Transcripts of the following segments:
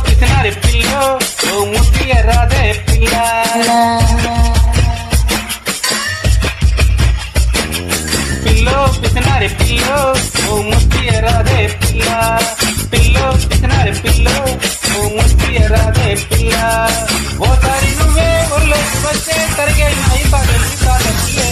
పిసినారి పిల్లో ఓ ముద్దు ఎర్రాదే పిల్ల పిల్లో పిసినారి పిల్లో ఓ ముద్దు ఎర్రాదే పిల్ల పిల్లో పిసినారి పిల్లో ఓ ముద్దు ఎర్రాదే పిల్ల ఓసారి నువ్వే ఒళ్ళోకి వస్తే తరిగే నాయి పాటలు కాదలే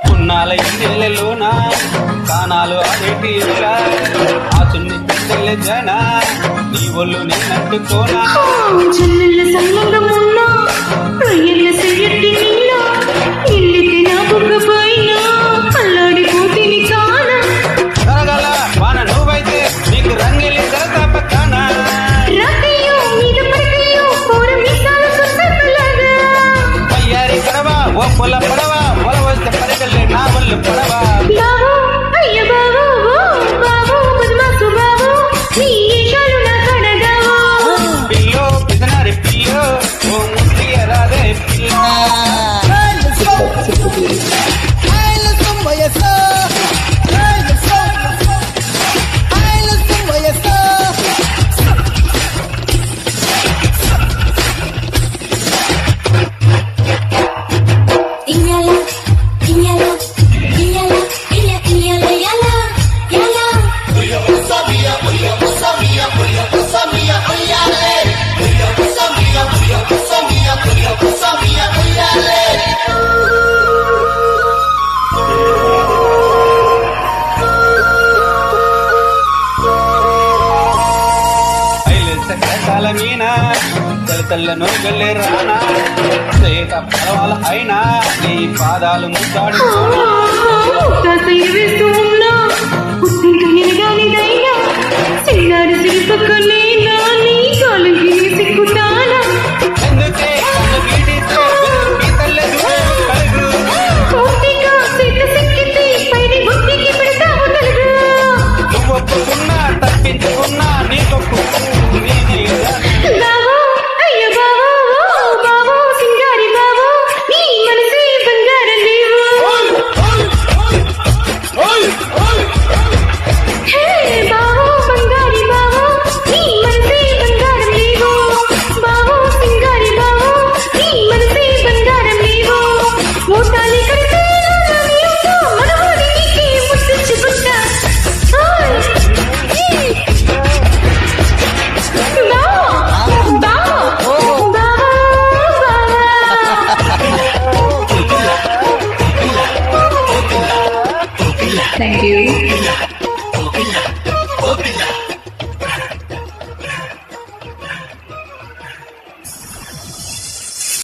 పున్నాల ఇంటిలోన కానాలు అదేటి ఆ చున్ని పిల్లె జన నీ ఒళ్ళు నేనట్టుకోనా కరగల వాన నువ్వైతే నీకు రంగెలి జరతా పక్కన పయ్యారి కడవా ఓ పొల పడవా మొల వస్తే పరిగెళ్ళే నా ఒళ్ళు పడవా పిల్లో పిసినారి పిల్లో ఓ ముద్దు ఎర్రాదే పిల్ల మీనా తెల్ల నొగలే రానా సేట పడవల అయినా నీ పాదాలు ముద్దాడుకోనా సిరిపక్కనే